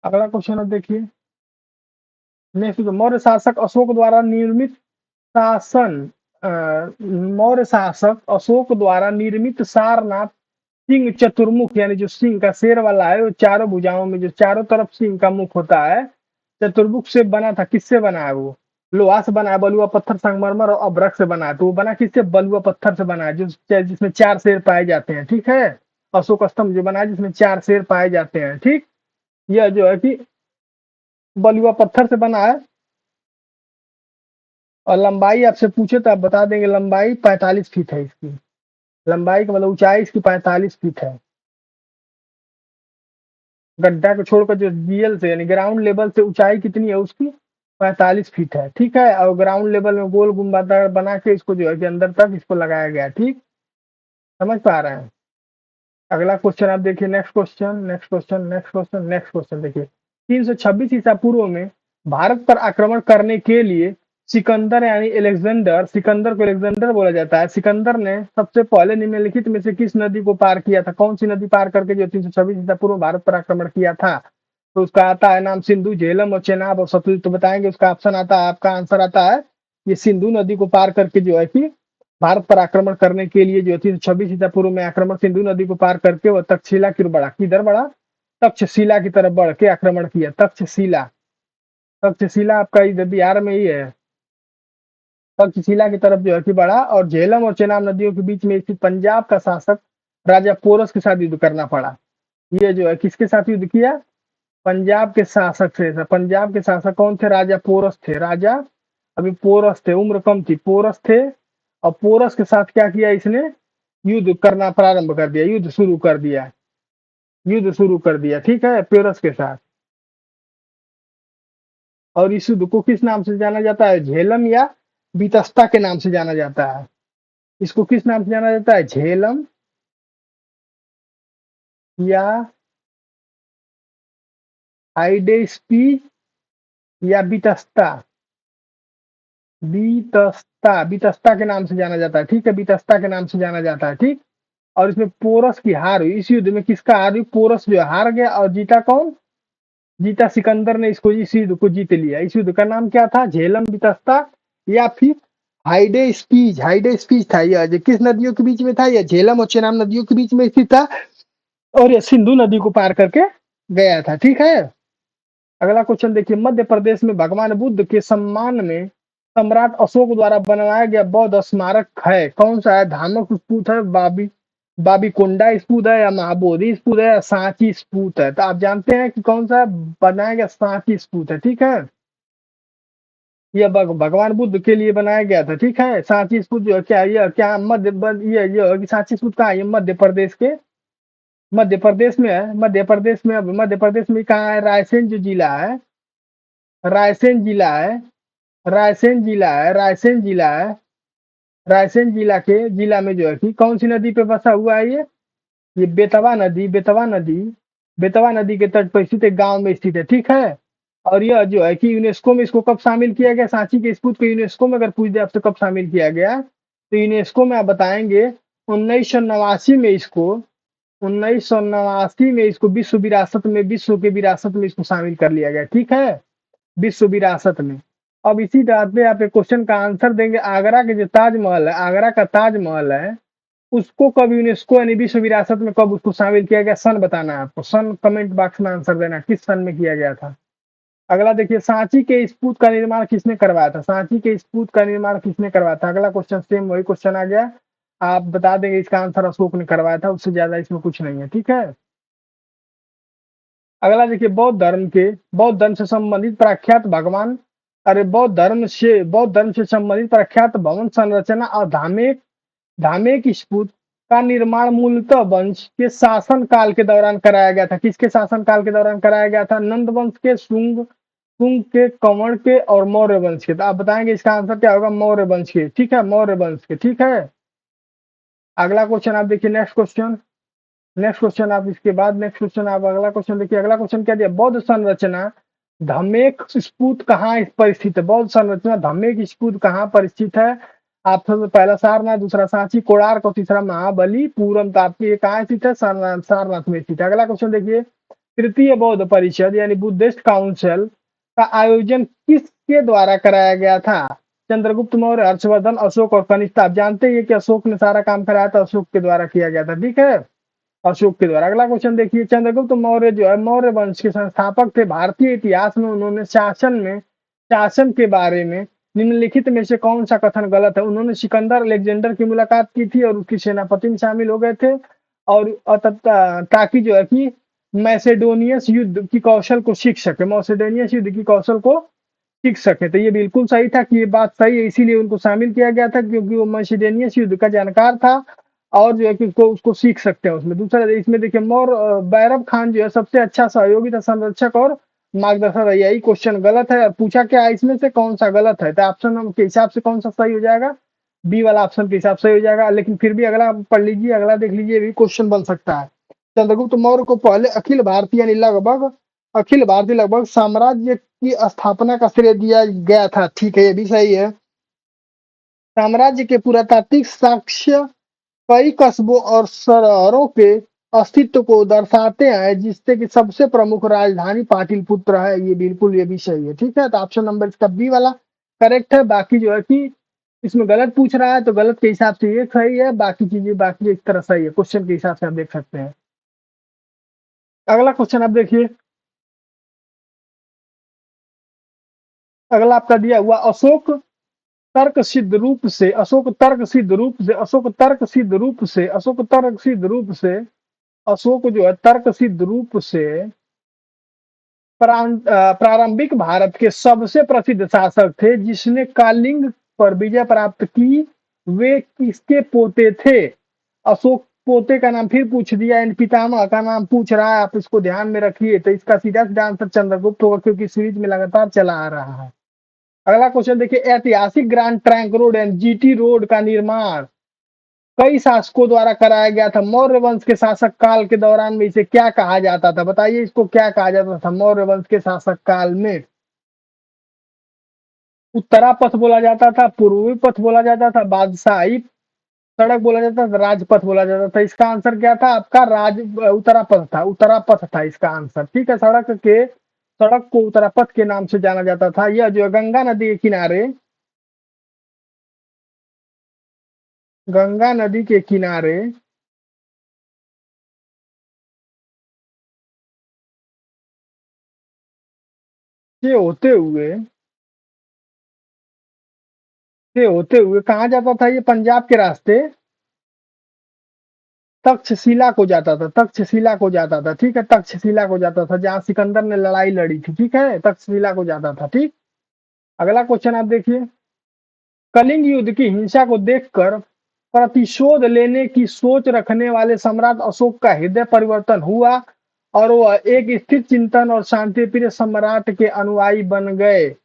अगला क्वेश्चन अब देखिए। नेक्स्ट, मौर्य शासक अशोक द्वारा निर्मित शासन मौर्य शासक अशोक द्वारा निर्मित सारनाथ सिंह चतुर्मुख, यानी जो सिंह का शेर वाला है, वो चारों भुजाओं में जो चारों तरफ सिंह का मुख होता है, चतुर्मुख से बना था। किससे बना है वो? लोहा से बना है, बलुआ पत्थर, संगमरमर और अभ्रक से बना है। तो वो बना किससे? बलुआ पत्थर से बना है, जिसमें चार शेर पाए जाते हैं। ठीक है, अशोक स्तंभ जो बना है जिसमें चार शेर पाए जाते हैं। ठीक, यह जो है कि बलुआ पत्थर से बना है। और लंबाई आपसे पूछे तो आप बता देंगे, लंबाई 45 फीट है इसकी। लंबाई का मतलब ऊंचाई इसकी 45 फीट है। गड्ढा को छोड़कर जो जीएल से यानी ग्राउंड लेवल से ऊंचाई कितनी है उसकी? 45 फीट है। ठीक है, और ग्राउंड लेवल में गोल गुम्बद बना के इसको जो है कि अंदर तक इसको लगाया गया। ठीक, समझ पा रहे हैं? अगला क्वेश्चन आप देखिए। नेक्स्ट क्वेश्चन देखिए। 326 ईसा पूर्व में भारत पर आक्रमण करने के लिए सिकंदर यानी अलेक्जेंडर, सिकंदर को अलेक्जेंडर बोला जाता है, सिकंदर ने सबसे पहले निम्नलिखित में से किस नदी को पार किया था? कौन सी नदी पार करके जो 326 ईसा पूर्व भारत पर आक्रमण किया था? तो उसका आता है नाम सिंधु, झेलम और चेनाब और सतलुज। तो बताएंगे उसका ऑप्शन आता है, आपका आंसर आता है ये सिंधु नदी को पार करके जो है कि भारत पर आक्रमण करने के लिए जो 326 ईसा पूर्व में आक्रमण सिंधु नदी को पार करके वह तक्षशिला की ओर बढ़ा। किधर बढ़ा? तक्षशिला की तरफ बढ़ के आक्रमण किया। तक्षशिला, तक्षशिला आपका इधर बिहार में ही है। तक्षशिला की तरफ जो है कि बढ़ा और झेलम और चेनाब नदियों के बीच में स्थित पंजाब का शासक राजा पोरस के साथ युद्ध करना पड़ा। ये जो है किसके साथ युद्ध किया? पंजाब के शासक से। पंजाब के शासक कौन थे? राजा पोरस थे। राजा अभी पोरस थे, उम्र कम थी, पोरस थे। और पोरस के साथ क्या किया इसने? युद्ध करना प्रारंभ कर दिया, युद्ध शुरू कर दिया। ठीक है, पोरस के साथ। और इस युद्ध को किस नाम से जाना जाता है? झेलम या बीतस्ता के नाम से जाना जाता है। इसको किस नाम से जाना जाता है? झेलम या हाइडेस्पीज या बीतस्ता। बीतस्ता, बीतस्ता के नाम से जाना जाता है। ठीक है, बीतस्ता के नाम से जाना जाता है। ठीक। और इसमें पोरस की हार हुई। इस युद्ध में किसका हार हुई? पोरस जो हार गया। और जीता कौन? जीता सिकंदर ने इसको, इस युद्ध को जीत लिया। इस युद्ध का नाम क्या था? झेलम, बीतस्ता या फिर हाइडे स्पीच। हाइडे स्पीच था यह, जो किस नदियों के बीच में था? यह झेलम और चेनाब नदियों के बीच में स्थित था और यह सिंधु नदी को पार करके गया था। ठीक है। अगला क्वेश्चन देखिए, मध्य प्रदेश में भगवान बुद्ध के सम्मान में सम्राट अशोक द्वारा बनवाया गया बौद्ध स्मारक है, कौन सा है? धामक स्तूप है, बाबी कोंडा स्तूप है या महाबोधि स्तूप है या सांची स्तूप है? तो आप जानते हैं कि कौन सा बनाया गया? सांची स्तूप है। ठीक है। यह भगवान बुद्ध के लिए बनाया गया था। ठीक है। सांची स्तूप जो है, क्या यह क्या ये सांची स्तूप कहाँ है? ये मध्य प्रदेश के, मध्य प्रदेश में है। मध्य प्रदेश में, अब मध्य प्रदेश में कहाँ है? रायसेन जो जिला है, रायसेन जिला है, रायसेन जिला है, रायसेन जिला है। रायसेन जिला के जिला में जो है कि कौन सी नदी पे बसा हुआ है ये बेतवा नदी, बेतवा नदी, बेतवा नदी के तट पर स्थित एक गांव में स्थित है। ठीक है। और यह जो है कि यूनेस्को में इसको कब शामिल किया गया? सांची के स्तूप को यूनेस्को में अगर पूछ दे आपसे कब शामिल किया गया, तो यूनेस्को में आप बताएंगे 1989 में इसको, 1989 में इसको विश्व विरासत में, विश्व के विरासत में इसको शामिल कर लिया गया। ठीक है, विश्व विरासत में। अब इसी बात पे आप एक क्वेश्चन का आंसर देंगे। आगरा के जो ताजमहल है, आगरा का ताजमहल है, उसको कब यूनेस्को यानी विश्व विरासत में कब उसको शामिल किया गया? सन बताना है आपको। सन कमेंट बॉक्स में आंसर देना, किस सन में किया गया था। अगला देखिए, सांची के स्तूप का निर्माण किसने करवाया था? सांची के स्तूप का निर्माण किसने करवाया था? अगला क्वेश्चन सेम वही क्वेश्चन आ गया। आप बता देंगे इसका आंसर अशोक ने करवाया था, उससे ज्यादा इसमें कुछ नहीं है। ठीक है। अगला देखिए, बौद्ध धर्म से संबंधित प्रख्यात भगवान, अरे बौद्ध धर्म से संबंधित प्रख्यात भवन संरचना और धामे की स्फूर्त का निर्माण मूलतः वंश के शासन काल के दौरान कराया गया था। किसके शासन काल के दौरान कराया गया था? नंद वंश के, शुंग के, कंवड़ के और मौर्य वंश के। तो आप बताएंगे इसका आंसर क्या होगा? मौर्य वंश के। ठीक है, मौर्य वंश के। ठीक है। अगला क्वेश्चन आप देखिए, नेक्स्ट क्वेश्चन आप इसके बाद नेक्स्ट क्वेश्चन आप अगला क्वेश्चन देखिए। अगला क्वेश्चन क्या दिया? बौद्ध संरचना धम्मेक स्फूत कहाँ पर स्थित है? बौद्ध संरचना धम्मेक स्फूत कहाँ पर स्थित है? आप सबसे पहला सारनाथ, दूसरा सांची, कोणार्क और तीसरा महाबलीपुरम। तो आपकी ये कहाँ स्थित है? सारनाथ में स्थित है। अगला क्वेश्चन देखिए, तृतीय बौद्ध परिषद यानी बुद्धिस्ट काउंसिल का आयोजन किसके द्वारा कराया गया था? चंद्रगुप्त मौर्य, हर्षवर्धन, अशोक और कनिष्ठ। आप जानते हैं कि अशोक ने सारा काम कराया था, अशोक के द्वारा किया गया था। ठीक है, अशोक के द्वारा। अगला क्वेश्चन देखिए, चंद्रगुप्त मौर्य जो है मौर्य वंश के संस्थापक थे। भारतीय इतिहास में उन्होंने शासन के बारे में निम्नलिखित में से कौन सा कथन गलत है? उन्होंने सिकंदर अलेक्जेंडर की मुलाकात की थी और उसकी सेनापति में शामिल हो गए थे, और ताकि जो है कि मैसेडोनियस युद्ध की कौशल को सीख सके, मैसेडोनियस युद्ध की कौशल को सीख सके। तो ये बिल्कुल सही था कि ये बात सही है, इसीलिए उनको शामिल किया गया था, क्योंकि वो मैसेडोनियस युद्ध का जानकार था और जो है कि उसको सीख सकते हैं उसमें। दूसरा इसमें देखिए, बैरब खान जो है सबसे अच्छा सहयोगी था, संरक्षक और मार्गदर्शक है। यही क्वेश्चन गलत है। पूछा क्या है इसमें से कौन सा गलत है? तो ऑप्शन के हिसाब से कौन सा सही हो जाएगा? बी वाला ऑप्शन के हिसाब से सही हो जाएगा। लेकिन फिर भी अगला पढ़ लीजिए, अगला देख लीजिए, भी क्वेश्चन बन सकता है। चंद्रगुप्त मौर्य को पहले अखिल भारतीय लगभग साम्राज्य की स्थापना का श्रेय दिया गया था। ठीक है, ये भी सही है। साम्राज्य के पुरातात्विक साक्ष्य कई कस्बों और शहरों के अस्तित्व को दर्शाते हैं, जिससे कि सबसे प्रमुख राजधानी पाटलिपुत्र है। ये बिल्कुल, ये भी सही है। ठीक है, तो ऑप्शन नंबर इसका बी वाला करेक्ट है। बाकी जो है कि इसमें गलत पूछ रहा है, तो गलत के हिसाब से ये सही है, बाकी चीजें बाकी एक तरह सही है, क्वेश्चन के हिसाब से आप देख सकते हैं। अगला क्वेश्चन आप देखिए, अगला आपका दिया हुआ, तर्क सिद्ध रूप से अशोक तर्क सिद्ध रूप से अशोक तर्क सिद्ध रूप से अशोक तर्क सिद्ध रूप से अशोक जो है तर्क सिद्ध रूप से प्रारंभिक भारत के सबसे प्रसिद्ध शासक थे। जिसने कालिंग पर विजय प्राप्त की, वे किसके पोते थे? अशोक पोते का नाम फिर पूछ दिया, इन पितामह का नाम पूछ रहा है, आप इसको ध्यान में रखिए। तो इसका सीधा सीधा आंसर चंद्रगुप्त होगा, क्योंकि सीरीज में लगातार चला आ रहा है। अगला क्वेश्चन देखिए, ऐतिहासिक grand trunk road and GT road का निर्माण कई शासकों द्वारा कराया गया था। मौर्य वंश के शासक काल के दौरान में इसे क्या कहा जाता था? बताइए, इसको क्या कहा जाता था मौर्य वंश के शासक काल में? उत्तरा पथ बोला जाता था, पूर्वी पथ बोला जाता था, बादशाही सड़क बोला जाता था, राजपथ बोला जाता था। इसका आंसर क्या था आपका? उत्तरा पथ था, उत्तरा पथ था इसका आंसर। ठीक है, सड़क को उत्तरा पथ के नाम से जाना जाता था। यह जो है गंगा नदी के किनारे, गंगा नदी के किनारे से होते हुए कहाँ जाता था? ये पंजाब के रास्ते तक्षशिला को जाता था, तक्षशिला को जाता था। ठीक है, तक्षशिला को जाता था, जहां सिकंदर ने लड़ाई लड़ी थी। ठीक है, तक्षशिला को जाता था। ठीक, अगला क्वेश्चन आप देखिए, कलिंग युद्ध की हिंसा को देखकर प्रतिशोध लेने की सोच रखने वाले सम्राट अशोक का हृदय परिवर्तन हुआ और वह एक स्थिर चिंतन और शांतिप्रिय सम्राट के अनुयायी बन गए।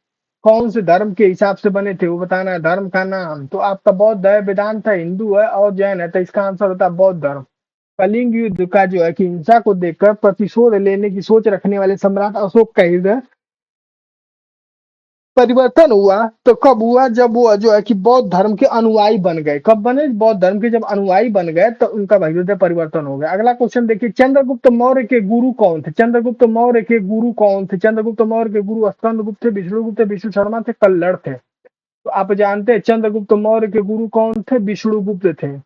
कौन से धर्म के हिसाब से बने थे वो बताना है। धर्म का नाम तो आपका बौद्ध है, वेदांत है, हिंदू है और जैन है, तो इसका आंसर होता है बौद्ध धर्म। कलिंग युद्ध का जो है कि हिंसा को देखकर प्रतिशोध लेने की सोच रखने वाले सम्राट अशोक का हृदय परिवर्तन हुआ। तो कब हुआ? जब वो जो है कि बौद्ध धर्म के अनुयायी बन गए। कब बने? बौद्ध धर्म के जब अनुयायी बन गए तो उनका हृदय परिवर्तन हो गया। अगला क्वेश्चन देखिए, चंद्रगुप्त मौर्य के गुरु कौन थे? चंद्रगुप्त मौर्य के गुरु कौन थे? चंद्रगुप्त मौर्य के गुरु स्कंदगुप्त थे, विष्णुगुप्त थे, विष्णु शर्मा थे, कल्लड़ थे। तो आप जानते हैं चंद्रगुप्त मौर्य के गुरु कौन थे? विष्णुगुप्त थे।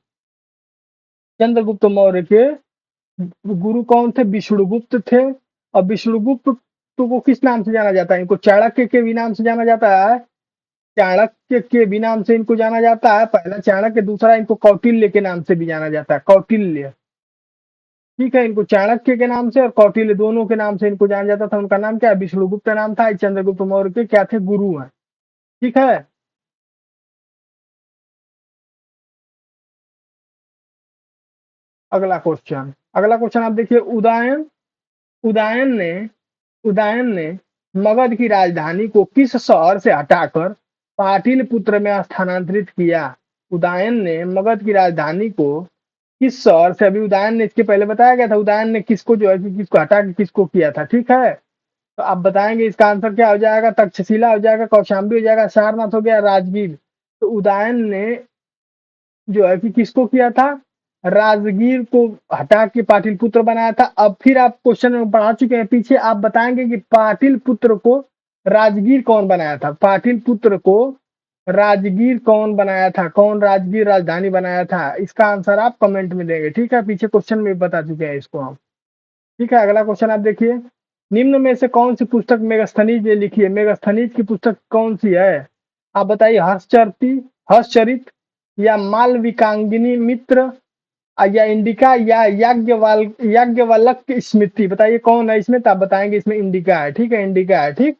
चंद्रगुप्त मौर्य के गुरु कौन थे? विष्णुगुप्त थे। और विष्णुगुप्त को किस नाम से जाना जाता है? इनको चाणक्य के भी नाम से जाना जाता है। चाणक्य के भी नाम से इनको जाना जाता है। पहला चाणक्य, दूसरा इनको कौटिल्य के नाम से भी जाना जाता है, कौटिल्य। ठीक है, इनको चाणक्य के नाम से और कौटिल्य दोनों के नाम से इनको जाना जाता था। उनका नाम क्या है? विष्णुगुप्त नाम था। चंद्रगुप्त मौर्य के क्या थे? गुरु हैं। ठीक है, अगला क्वेश्चन आप देखिए, उदयन ने उदयन ने मगध की राजधानी को किस शहर से हटाकर पाटलिपुत्र में स्थानांतरित किया? उदयन ने मगध की राजधानी को किस शहर से, अभी उदयन ने इसके पहले बताया गया था, उदयन ने किसको जो है कि किसको हटा के किसको किया था। ठीक है, तो आप बताएंगे इसका आंसर क्या हो जाएगा? तक्षशिला हो जाएगा, कौशाम्बी हो जाएगा, सारनाथ हो गया, राजगीर। तो उदयन ने जो है कि किसको किया था? राजगीर को हटा के पाटिलपुत्र बनाया था। अब फिर आप क्वेश्चन में पढ़ा चुके हैं पीछे, आप बताएंगे कि पाटिलपुत्र को राजगीर कौन बनाया था? पाटिलपुत्र को राजगीर कौन बनाया था? कौन राजगीर राजधानी बनाया था? इसका आंसर आप कमेंट में देंगे। ठीक है, पीछे क्वेश्चन में बता चुके हैं इसको हम। ठीक है, अगला क्वेश्चन आप देखिए, निम्न में से कौन सी पुस्तक मेगस्थनीज ने लिखी है? मेगस्थनीज की पुस्तक कौन सी है? आप बताइए, हर्षचरित या मालविकांगिनी मित्र या इंडिका या याज्ञवल्क स्मृति? बताइए कौन है इसमें? तो आप बताएंगे इसमें इंडिका है। ठीक है, इंडिका है। ठीक,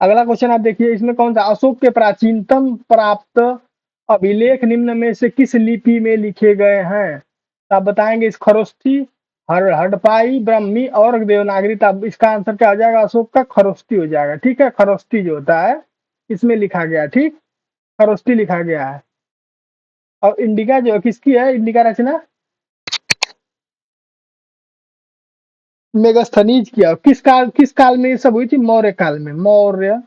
अगला क्वेश्चन आप देखिए, इसमें कौन सा अशोक के प्राचीनतम प्राप्त अभिलेख निम्न में से किस लिपि में लिखे गए हैं? तो आप बताएंगे इस खरोष्ठी, हड़पाई, ब्रह्मी और देवनागरी। तब इसका आंसर क्या हो जाएगा? अशोक का खरोष्ठी हो जाएगा। ठीक है, खरोष्ठी जो होता है इसमें लिखा गया। ठीक, खरोष्ठी लिखा गया है। और इंडिका जो है किसकी है? इंडिका रचना मेगास्थनीज किया। किस काल में ये सब हुई थी? मौर्य काल में, मौर्य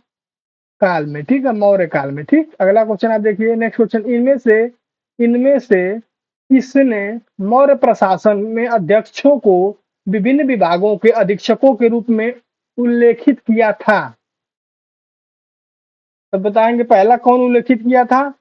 काल में। ठीक है, मौर्य काल में। ठीक, अगला क्वेश्चन आप देखिए, नेक्स्ट क्वेश्चन, इनमें से किसने मौर्य प्रशासन में अध्यक्षों को विभिन्न विभागों के अधीक्षकों के रूप में उल्लेखित किया था? तो बताएंगे पहला कौन उल्लेखित किया था?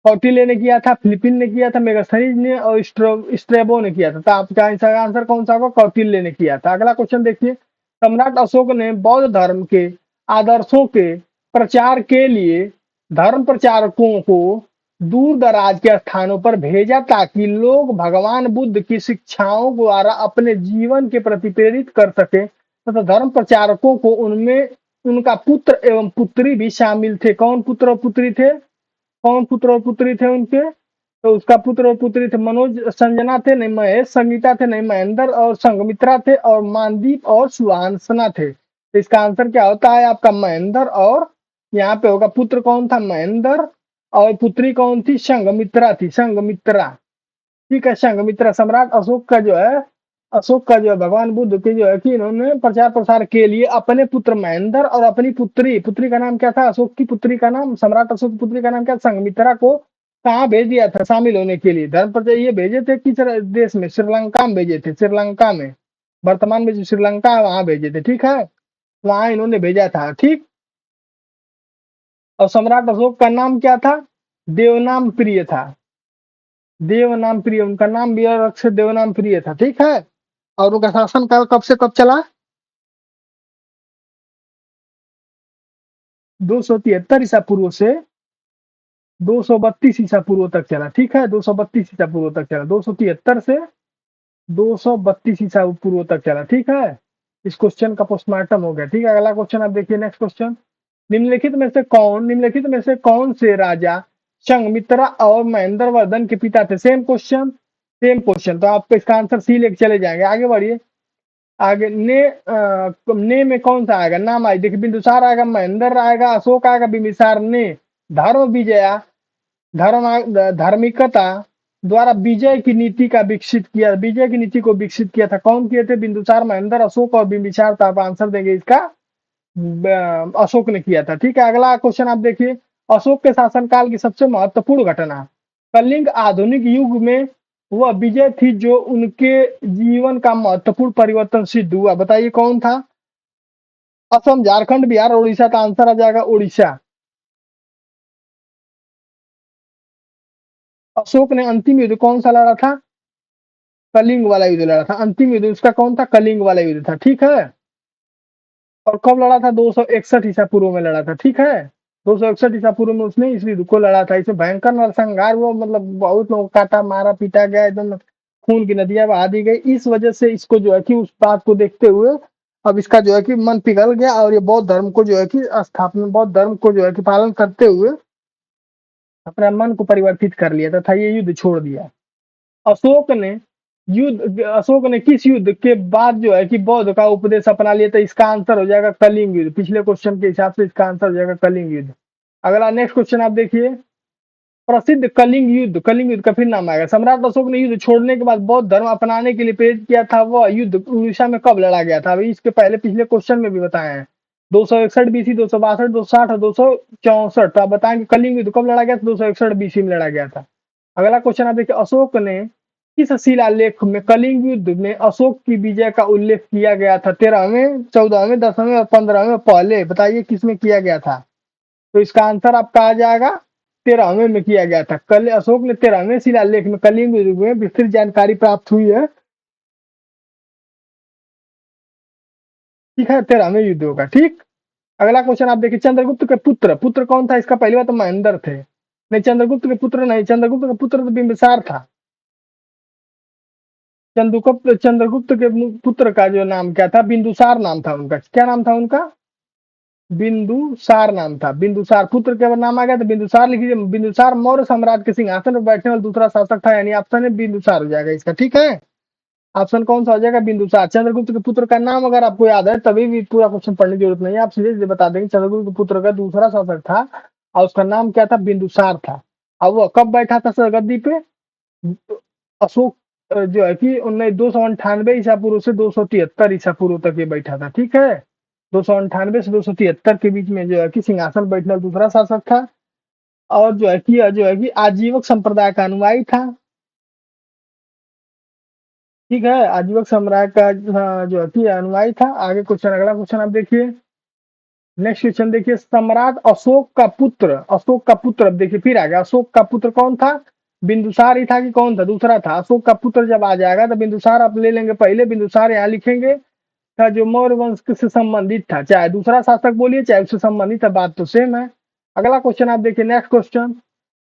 कौटिल्य ने किया था, फिलिपिन ने किया था, मेगास्थनीज ने और स्ट्रेबो ने किया था। तो आपका इसका आंसर कौन सा होगा? कौटिल्य ने किया था। अगला क्वेश्चन देखिए, सम्राट अशोक ने बौद्ध धर्म के आदर्शों के प्रचार के लिए धर्म प्रचारकों को दूर दराज के स्थानों पर भेजा ताकि लोग भगवान बुद्ध की शिक्षाओं द्वारा अपने जीवन के प्रति प्रेरित कर सके तथा धर्म प्रचारकों को उनमें उनका पुत्र एवं पुत्री भी शामिल थे। कौन पुत्र और पुत्री थे? कौन पुत्र और पुत्री थे उनके? तो उसका पुत्र और पुत्री थे, मनोज संजना थे, नहीं महेश, संगीता थे, नहीं महेंद्र, और संगमित्रा थे, और मानदीप और सुहासना थे। तो इसका आंसर क्या होता है आपका महेंद्र, और यहाँ पे होगा पुत्र कौन था, महेंद्र, और पुत्री कौन थी, संघमित्रा थी, संघमित्रा। ठीक है, संघमित्रा। सम्राट अशोक का जो है, अशोक का जो है भगवान बुद्ध के जो है कि इन्होंने प्रचार प्रसार के लिए अपने पुत्र महेंद्र और अपनी पुत्री, पुत्री का नाम क्या था, अशोक की पुत्री का नाम, सम्राट अशोक की पुत्री का नाम क्या, संघमित्रा को कहाँ भेज दिया था शामिल होने के लिए, धर्म प्रचार। ये भेजे थे किस देश में, श्रीलंका में भेजे थे, श्रीलंका में, वर्तमान में जो श्रीलंका है वहां भेजे थे। ठीक है, वहां इन्होंने भेजा था। ठीक। और सम्राट अशोक का नाम क्या था, देवनाम प्रिय था, देवनाम प्रिय, उनका नाम भी अलग से देवनाम प्रिय था। ठीक है। और उनका शासनकाल कब से कब चला, 273 ईसा पूर्व से 232 ईसा पूर्व तक चला। ठीक है, 232 ईसा पूर्व तक चला, 273 से 232 ईसा पूर्व तक चला। ठीक है, इस क्वेश्चन का पोस्टमार्टम हो गया। ठीक है, अगला क्वेश्चन आप देखिए, नेक्स्ट क्वेश्चन। निम्नलिखित में से कौन से राजा संघमित्रा और महेंद्र वर्धन के पिता थे। Same question, same question. तो आप इसका आंसर सी लेके चले जाएंगे। आगे बढ़िए, आगे ने में कौन सा आएगा, नाम आए देखिए, बिंदुसार आएगा, महेंद्र आएगा, अशोक आएगा, बिंबिसार। ने धर्म विजया, धार्मिकता द्वारा विजय की नीति का विकसित किया, विजय की नीति को विकसित किया था, कौन किए थे, बिंदुसार, महेंद्र, अशोक और बिंबिसार। तो आप आंसर देंगे इसका अशोक ने किया था। ठीक है, अगला क्वेश्चन आप देखिए, अशोक के शासनकाल की सबसे महत्वपूर्ण घटना, कलिंग आधुनिक युग में वह विजय थी जो उनके जीवन का महत्वपूर्ण परिवर्तन सिद्ध हुआ। बताइए कौन था, असम, झारखंड, बिहार, उड़ीसा। का आंसर आ जाएगा उड़ीसा। अशोक ने अंतिम युद्ध कौन सा लड़ा था, कलिंग वाला युद्ध लड़ा था। अंतिम युद्ध उसका कौन था, कलिंग वाला युद्ध था। ठीक है, और कब लड़ा था, 261 ईसा पूर्व में लड़ा था। ठीक है, 261 ईसा पूर्व में उसने इस युद्ध को लड़ा था। इसमें भयंकर नरसंहार हुआ, मतलब बहुत लोग काटा मारा पीटा गया, एकदम खून की नदियां बहा दी गई। इस वजह से इसको जो है कि उस बात को देखते हुए अब इसका जो है कि मन पिघल गया, और ये बौद्ध धर्म को जो है कि स्थापना, बौद्ध धर्म को जो है कि पालन करते हुए अपना मन को परिवर्तित कर लिया तथा ये युद्ध छोड़ दिया। अशोक ने अशोक ने किस युद्ध के बाद जो है कि बौद्ध का उपदेश अपना लिया था। इसका आंसर हो जाएगा कलिंग युद्ध। पिछले क्वेश्चन के हिसाब से इसका आंसर हो जाएगा कलिंग युद्ध। अगला नेक्स्ट क्वेश्चन आप देखिए, प्रसिद्ध कलिंग युद्ध, कलिंग युद्ध का फिर नाम आएगा। सम्राट अशोक ने युद्ध छोड़ने के बाद बौद्ध धर्म अपनाने के लिए प्रेरित किया था, वह युद्ध उड़ीसा में कब लड़ा गया था। अभी इसके पहले पिछले क्वेश्चन में भी बताए हैं, 261 बीसी, 262, 260 और 264। तो आप बताएंगे कलिंग युद्ध कब लड़ा गया था, 261 बीसी में लड़ा गया था। अगला क्वेश्चन आप देखिए, अशोक ने किस शिलालेख में कलिंग युद्ध में अशोक की विजय का उल्लेख किया गया था, 13वें, 14वें, 10वें और 15वें, पहले बताइए किसमें किया गया था। तो इसका आंसर आपका आ जाएगा 13वें में किया गया था। कल अशोक ने 13वें शिलालेख में कलिंग युद्ध में विस्तृत जानकारी प्राप्त हुई है। ठीक है, 13वें युद्ध होगा। ठीक। अगला क्वेश्चन आप देखिए, चंद्रगुप्त के पुत्र, पुत्र कौन था इसका, पहली बात तो महेंद्र थे, नहीं चंद्रगुप्त के पुत्र नहीं, चंद्रगुप्त का पुत्र तो बिंबिसार था। चंद्रगुप्त के पुत्र का जो नाम क्या था, बिंदुसार नाम था उनका। क्या नाम था उनका, बिंदुसार नाम था। बिंदुसार पुत्र के अगर नाम आ गया तो बिंदुसार लिख लीजिए। बिंदुसार मौर्य सम्राट के सिंहासन पर बैठने वाला दूसरा शासक था, यानी ऑप्शन है बिंदुसार हो जाएगा इसका। ठीक है, ऑप्शन कौन सा हो जाएगा, बिंदुसार। चंद्रगुप्त के पुत्र का नाम अगर आपको याद है तभी भी पूरा क्वेश्चन पढ़ने की जरूरत नहीं है, आप सीधे सीधे बता देंगे चंद्रगुप्त के पुत्र का दूसरा शासक था और उसका नाम क्या था, बिंदुसार था। अब वह कब बैठा था सर गद्दी पे, अशोक जो है कि 298 ईसा पूर्व से 273 ईसा पूर्व तक ये बैठा था। ठीक है, 298 से 273 के बीच में जो है कि सिंहासन बैठने वाला दूसरा शासक था, और जो है कि आजीवक संप्रदाय का अनुयायी था। ठीक है, आजीवक सम्राट का जो है कि अनुयायी था। आगे क्वेश्चन, अगला क्वेश्चन आप देखिए, नेक्स्ट क्वेश्चन देखिए, सम्राट अशोक का पुत्र, अशोक का पुत्र, अब देखिए फिर आ गया, अशोक का पुत्र कौन था, बिंदुसार ही था कि कौन था, दूसरा था। अशोक का पुत्र जब आ जाएगा तो बिंदुसार आप ले लेंगे पहले, बिंदुसार यहाँ लिखेंगे था, जो मौर्य वंश से संबंधित था, चाहे दूसरा शासक बोलिए चाहे उससे संबंधित है, बात तो सेम है। अगला क्वेश्चन आप देखिए, नेक्स्ट क्वेश्चन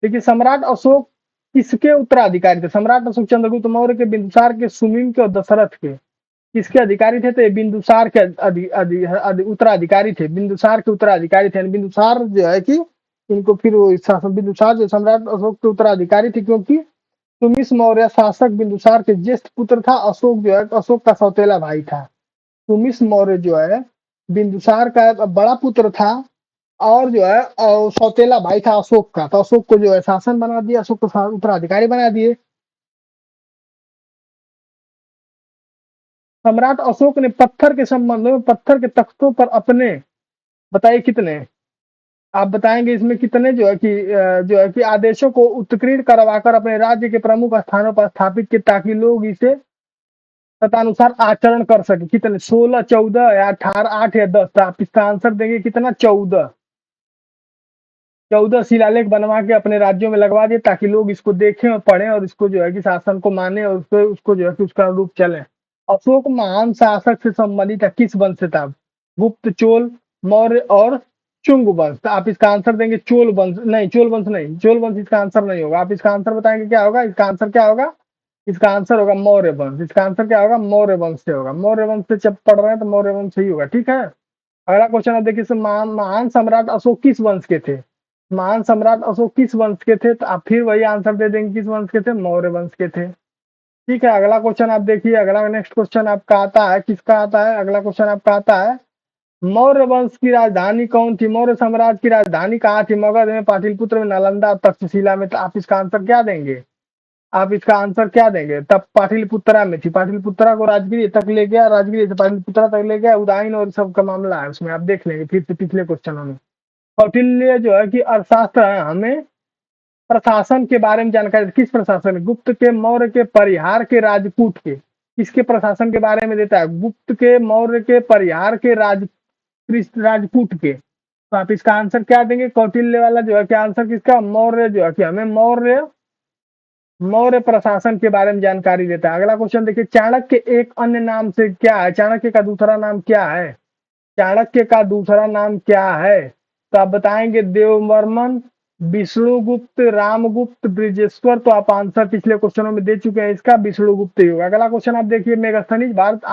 देखिए, सम्राट अशोक किसके उत्तराधिकारी थे। सम्राट अशोक चंद्रगुप्त मौर्य के, बिंदुसार के, सुमीम के और दशरथ के किसके अधिकारी थे, तो ये बिंदुसार के उत्तराधिकारी थे, बिंदुसार के उत्तराधिकारी थे। बिंदुसार जो है कि इनको फिर वो बिंदुसार जो सम्राट अशोक के उत्तराधिकारी थे, क्योंकि सुमिस मौर्य शासक बिंदुसार के ज्येष्ठ पुत्र था, अशोक जो है अशोक का सौतेला भाई था। सुमिस मौर्य जो है बिंदुसार का बड़ा पुत्र था, और जो है सौतेला भाई था अशोक का, तो अशोक को जो है शासन बना दिया, अशोक को उत्तराधिकारी बना दिए। सम्राट अशोक ने पत्थर के संबंध में पत्थर के तख्तों पर अपने, बताइए कितने, आप बताएंगे इसमें कितने जो है कि जो है कि आदेशों को उत्कीर्ण करवाकर अपने राज्य के प्रमुख स्थानों पर स्थापित किए, ताकि लोग इसे तदनुसार आचरण कर सके। कितने, 16, 14 या 18, 8 या 10? तो आप इसका आंसर देंगे कितना, 14। 14 शिलालेख बनवा के अपने राज्यों में लगवा दिए, ताकि लोग इसको देखें और पढ़ें और इसको जो है कि शासन को माने और उसको उसको जो है कि उसका अनुरूप चले। अशोक महान शासक से संबंधित है किस वंश से था? गुप्त, चोल, मौर्य और चुंग वंश। तो आप इसका आंसर देंगे चोल वंश, नहीं चोल वंश नहीं, चोल वंश इसका आंसर नहीं होगा। आप इसका आंसर बताएंगे क्या होगा, इसका आंसर क्या होगा? इसका आंसर होगा मौर्य वंश। इसका आंसर क्या होगा, मौर्य वंश से होगा। मौर्य वंश से जब पढ़ रहे हैं तो मौर्य वंश ही होगा, ठीक है। अगला क्वेश्चन आप देखिए, महान महान सम्राट अशोक किस वंश के थे? महान सम्राट अशोक किस वंश के थे? तो आप फिर वही आंसर दे देंगे, किस वंश के थे? मौर्य वंश के थे। ठीक है, अगला क्वेश्चन आप देखिए, अगला नेक्स्ट क्वेश्चन आपका आता है, किसका आता है? अगला क्वेश्चन आपका आता है, मौर्य वंश की राजधानी कौन थी? मौर्य साम्राज्य की राजधानी कहाँ थी? मगध में, पाटलिपुत्र में, नालंदा, तक्षशिला में? तो आप इसका आंसर क्या देंगे? आप इसका आंसर क्या देंगे? तब पाटलिपुत्रा में थी। पाटलिपुत्रा को राजगिरी तक ले गया, राजगिरी से पाटलिपुत्रा तक ले गया, उदाइन और सब का मामला है उसमें, आप देख लेंगे फिर से पिछले क्वेश्चनों में। कौटिल्य जो है कि अर्थशास्त्र है, हमें प्रशासन के बारे में जानकारी, किस प्रशासन? गुप्त के, मौर्य के, परिहार के, राजपूत के? किसके प्रशासन के बारे में देता है? गुप्त के, मौर्य के, परिहार के, राजपूत के? तो आप इसका आंसर क्या देंगे? कौटिल्य वाला जो है क्या आंसर किसका? मौर्य जो है कि हमें मौर्य मौर्य प्रशासन के बारे में जानकारी देता है। अगला क्वेश्चन देखिए, चाणक्य एक अन्य नाम से क्या है? चाणक्य का दूसरा नाम क्या है? चाणक्य का दूसरा नाम क्या है? तो आप बताएंगे देववर्मन, विष्णुगुप्त, रामगुप्त, ब्रिजेश्वर। तो आप आंसर पिछले क्वेश्चनों में दे चुके हैं, इसका विष्णुगुप्त ही होगा। अगला क्वेश्चन आप देखिए, मेगास्थनीज भारत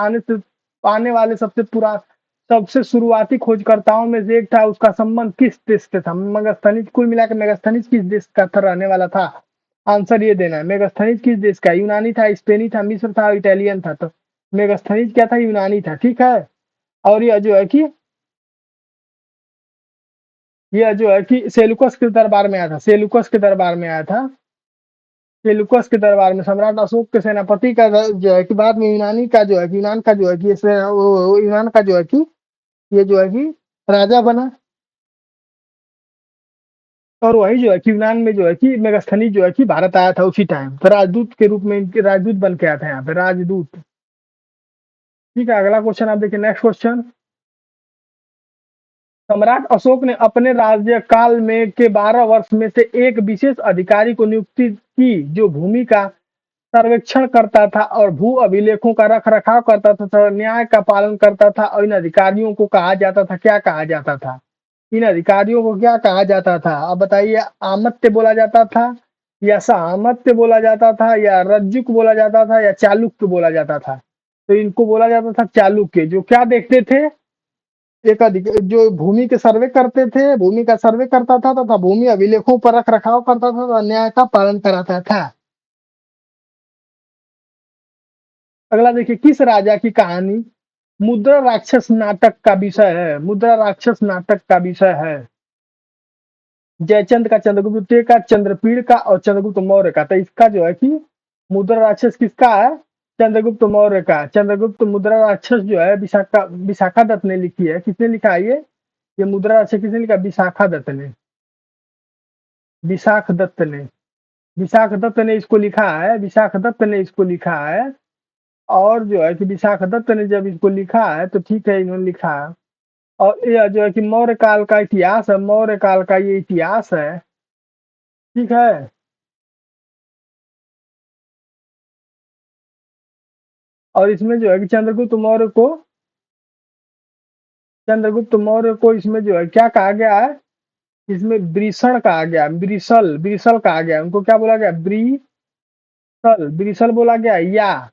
आने वाले सबसे शुरुआती खोजकर्ताओं में से एक था, उसका संबंध किस देश से था? मेगास्थनीज, कुल मिलाकर मेगास्थनीज किस देश का था, रहने वाला था? आंसर ये देना है, मेगास्थनीज किस देश का? यूनानी था, स्पेनी था, मिस्र था, इटालियन था? तो मेगास्थनीज क्या था? यूनानी था, ठीक है। और यह जो है कि सेलुकस के दरबार में आया था, सेलुकस के दरबार में आया था। सेलुकस के दरबार में सम्राट अशोक के सेनापति का जो है कि बाद में यूनानी का जो है कि यूनान का जो है कि यूनान का जो है कि ये जो है कि राजा बना। और वही जो है कि यूनान में जो है कि मेगास्थनीज जो है कि भारत आया था उसी टाइम, तो राजदूत के रूप में इनके राजदूत बन के आया था यहाँ पे, राजदूत। ठीक है, अगला क्वेश्चन आप देखिए, नेक्स्ट क्वेश्चन। सम्राट अशोक ने अपने राज्यकाल में के 12 वर्ष में से एक विशेष अधिकारी को नियुक्ति की, जो भूमि का सर्वेक्षण करता था और भू अभिलेखों का रख रखाव करता था तथा न्याय का पालन करता था। और इन अधिकारियों को कहा जाता था, क्या कहा जाता था? इन अधिकारियों को क्या कहा जाता था? अब बताइए, आमत्य बोला जाता था, या सामत्य बोला जाता था, या रज्जुक बोला जाता था, या चालुक्य बोला जाता था? तो इनको बोला जाता था चालुक्य, जो क्या देखते थे? एक जो भूमि के सर्वे करते थे, भूमि का सर्वे करता था तथा भूमि अभिलेखों पर रख रखाव करता था तथा न्याय का पालन कराता था। अगला देखिए, किस राजा की कहानी मुद्रा राक्षस नाटक का विषय है? मुद्रा राक्षस नाटक का विषय है जयचंद का, चंद्रगुप्त द्वितीय का, चंद्रपीड़ का और चंद्रगुप्त मौर्य का? तो इसका जो है कि मुद्रा राक्षस किसका है? चंद्रगुप्त मौर्य का। चंद्रगुप्त मुद्रा राक्षस जो है विशाखा विशाखा दत्त ने लिखी है। किसने लिखा है ये मुद्रा राक्षस किसने लिखा? विशाखा दत्त ने, विशाख दत्त ने, विशाख दत्त ने इसको लिखा है, विशाख दत्त ने इसको लिखा है। और जो है कि विशाख दत्त ने जब इसको लिखा है तो ठीक है, इन्होंने लिखा है। और यह जो है कि मौर्य काल का इतिहास है, मौर्य काल का ये इतिहास है, ठीक है। और इसमें जो है कि चंद्रगुप्त मौर्य को इसमें जो है क्या कहा गया है? इसमें वृषण कहा गया, वृषल वृषल कहा गया। उनको क्या बोला गया? वृषल बोला गया,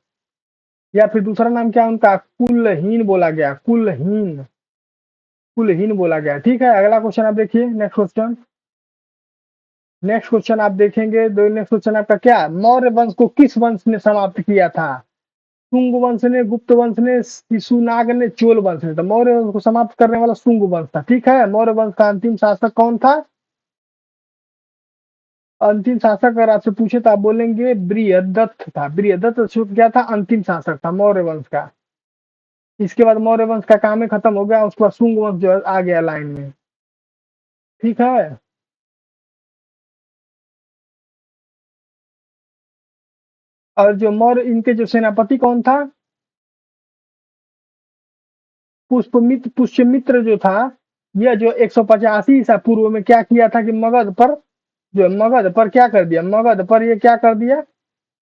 या फिर दूसरा नाम क्या उनका? कुलहीन बोला गया, कुलहीन, कुलहीन बोला गया। ठीक है, अगला क्वेश्चन आप देखिए, नेक्स्ट क्वेश्चन। नेक्स्ट क्वेश्चन आप देखेंगे, दो नेक्स्ट क्वेश्चन आपका क्या? मौर्य वंश को किस वंश ने समाप्त किया था? शुंग वंश ने, गुप्त वंश ने, शिशुनाग ने, चोल वंश ने। तो मौर्य वंश को समाप्त करने वाला शुंग वंश था। ठीक है, मौर्य वंश का अंतिम शासक कौन था? अंतिम शासक अगर आपसे पूछे तो आप बोलेंगे बृहदत्त था। बृहदत्त क्या था? अंतिम शासक था मौर्य वंश का। इसके बाद मौर्य वंश का काम ही खत्म हो गया, उसके बाद शुंग वंश जो है आ गया लाइन में। ठीक है। और जो मौर्य, इनके जो सेनापति कौन था? पुष्यमित्र जो था, यह जो 185 ईसा पूर्व में क्या किया था कि मगध पर, जो मगध पर क्या कर दिया, मगध पर ये क्या कर दिया,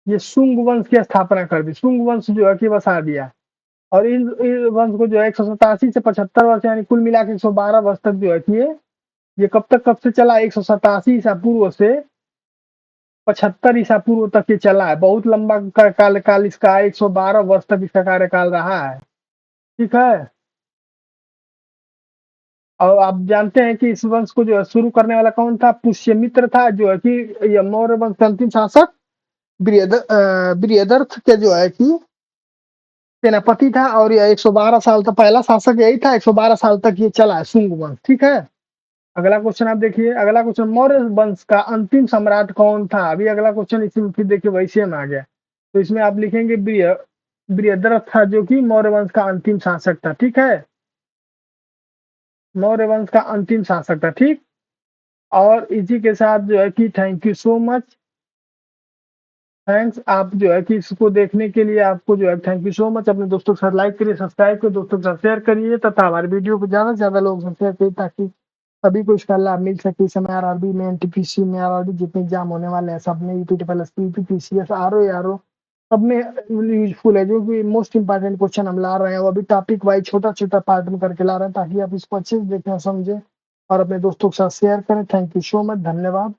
ये शुंग वंश की स्थापना कर दी। शुंग वंश जो है कि बसा दिया। और इन वंश को जो है 187 से 75 वर्ष, यानी कुल मिला के 112 वर्ष तक जो है कि ये कब से चला? 187 ईसा पूर्व से 75 ईसा पूर्व तक ये चला है। बहुत लंबा काल इसका, 112 वर्ष तक इसका कार्यकाल रहा है। ठीक है। और आप जानते हैं कि इस वंश को जो है शुरू करने वाला कौन था? पुष्यमित्र था, जो है कि यह मौर्य वंश का अंतिम शासक बृहदर्थ के जो है कि सेनापति था। और यह 112 साल तक, पहला शासक यही था, 112 साल तक ये चला है शुंग वंश। ठीक है। अगला क्वेश्चन आप देखिए। अगला क्वेश्चन, मौर्य वंश का अंतिम सम्राट कौन था? अभी अगला क्वेश्चन इसी में फिर देखिए वही सेम आ गया। तो इसमें आप लिखेंगे बृहद्रथ था, जो कि मौर्य वंश का अंतिम शासक था। ठीक है, मौर्य वंश का अंतिम शासक था। ठीक। और इसी के साथ जो है कि thank you so much. Thanks. आप जो है कि इसको देखने के लिए आपको जो है थैंक यू सो मच। अपने दोस्तों के साथ लाइक करिए, सब्सक्राइब करिए, दोस्तों के साथ शेयर करिए, तथा हमारे वीडियो को ज्यादा से ज्यादा लोगों से शेयर करिए, ताकि सभी को इसका लाभ मिल सके। इस समय आरआरबी में, एनटीपीसी में, आरआरबी जितने एग्जाम होने वाले हैं सब में, UP plus PP, PCS, RO सब में यूजफुल है। जो कि मोस्ट इंपॉर्टेंट क्वेश्चन हम ला रहे हैं, वो अभी टॉपिक वाइज छोटा छोटा पार्ट में करके ला रहे हैं, ताकि आप इसको अच्छे से देखें, समझें और अपने दोस्तों के साथ शेयर करें। थैंक यू सो मच, धन्यवाद।